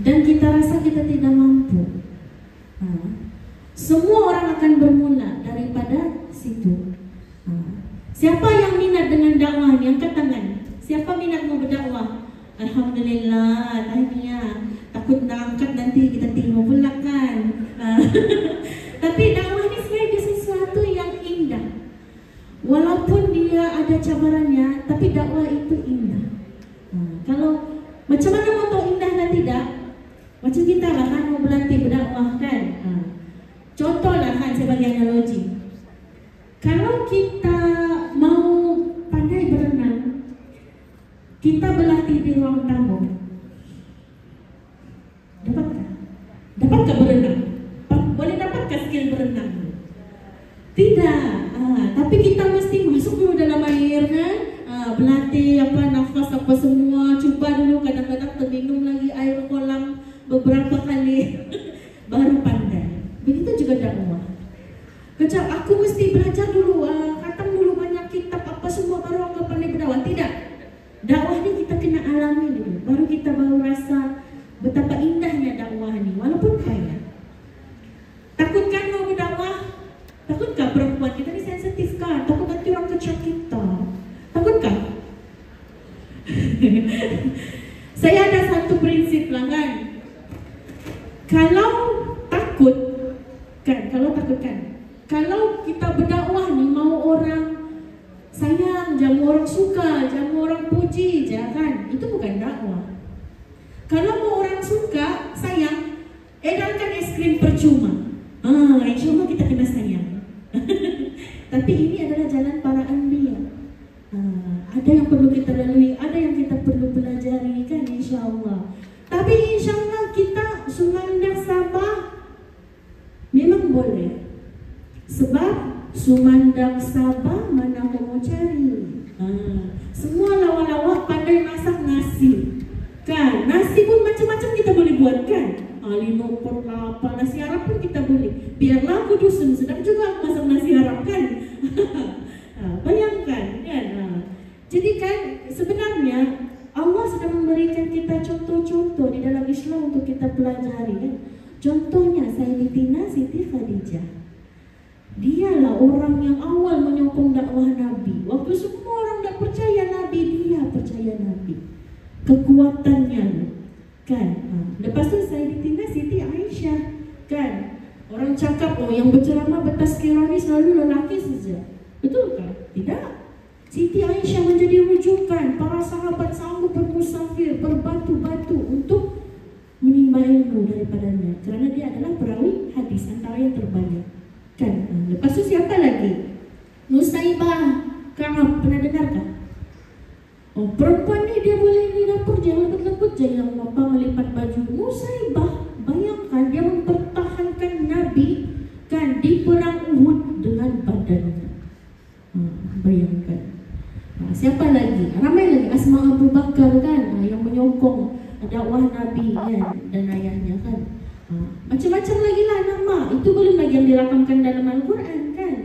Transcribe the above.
dan kita rasa kita tidak mampu. Semua orang akan bermula daripada situ. Siapa yang minat dengan dakwah ni? Angkat tangan. Siapa minat mau berdakwah? Alhamdulillah, tahniah. Takut nak angkat nanti kita tengok pula kan. Tapi dakwah ni sebenarnya sesuatu yang indah. Walaupun dia ada cabarannya, tapi dakwah itu indah. Kalau macam mana mau tahu indah dan tidak? Macam kita lah kan mau berlatih berdakwah kan. Contoh lah kan, saya bagi analogi. Kalau kita mau pandai berenang, kita berlatih di ruang tamu. Dapatkah? Dapatkah berenang? Boleh dapatkah skill berenang? Tidak. Tapi kita mesti masuk dulu dalam air kan? Berlatih nafas apa semua. Cuba dulu, kadang-kadang terminum lagi air kolam beberapa kali baru pandai. Begitu juga dakwah. Kejap, aku mesti belajar dulu, khatam dulu banyak kitab apa semua baru aku pandai berdakwah. Tidak. Dakwah ni kita kena alami dulu, baru kita rasa betapa indahnya dakwah ni, walaupun payah. Takutkah mau berdakwah? Takutkah perempuan? Kita ni sensitif kan? Takut nanti orang kecap kita. Takutkah? Saya ada satu prinsip lah kan. Kalau takut kan, kalau kita berdakwah ni mau orang sayang, jamu orang suka, jamu orang puji je kan, itu bukan dakwah. Kalau mau orang suka, sayang, edarkan es krim percuma. Insya Allah kita kena sayang. Tapi ini adalah jalan para anbiya. Ada yang perlu kita lalui, ada yang kita perlu pelajari kan, insya Allah. Tapi insya Allah kita sumandang Sabah memang boleh. Sebab sumandang Sabah mana mau cari. Semua lawak-lawak pandai masak nasi kan, nasi pun macam-macam kita boleh buat kan. Lino per apa, nasi Arab pun kita boleh. Biarlah aku dusun, sedap juga masak nasi Arab kan. Bayangkan kan. Jadi kan sebenarnya Allah sudah memberikan kita contoh-contoh di dalam Islam untuk kita pelajari kan. Contohnya Sayyidatina Siti Khadijah. Dialah orang yang awal menyokong dakwah Nabi. Waktu semua orang tak percaya Nabi, dia percaya Nabi. Kekuatannya kan. Lepas tu Sayyidatina Siti Aisyah kan. Orang cakap yang berceramah bertazkirah ni selalu lelaki saja. Betul kan? Tidak. Siti Aisyah menjadi rujukan. Para sahabat sanggup bermusafir, berbatu-batu untuk menimba ilmu daripadanya, kerana dia adalah perawi hadis antara yang terbanyak kan. Lepas tu siapa lagi? Nusaibah Ka'ab, pernah dengar tak? Perempuan ni dia boleh di dapur je, lembut-lembut je yang melipat baju. Nusaibah, bayangkan dia mempertahankan Nabi kan di perang Uhud dengan badannya. Bayangkan. Siapa lagi? Ramai lagi. Asma Abu Bakar kan, yang menyokong dakwah Nabi kan, dan ayahnya kan. Macam-macam lagi lah nama. Itu belum lagi yang dirakamkan dalam Al-Quran kan.